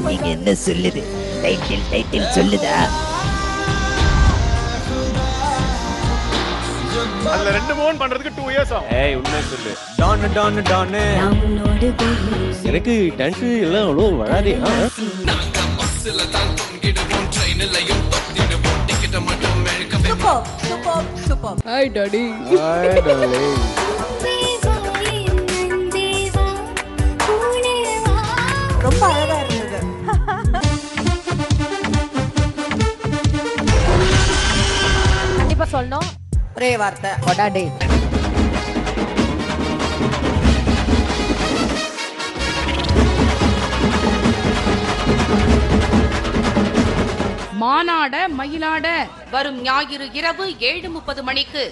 நீங்க என்ன சொல்லுது? டைட்டில் சொல்லுதா? அதுல 2 மூவ் பண்றதுக்கு 2 இயர்ஸ் ஆகும். ஏய் உண்மை சொல்லு. டான் எனக்கு டான்ஸ் எல்லாம் அவ்வளோ வராதே. Super. Hi daddy. Hi darling. ரொம்ப அழகா இருந்தது. கண்டிப்பா சொல்லணும். ஒரே வார்த்தை கொடாடே. மானாட மயிலாட வரும் ஞாயிறு இரவு 7:30 மணிக்கு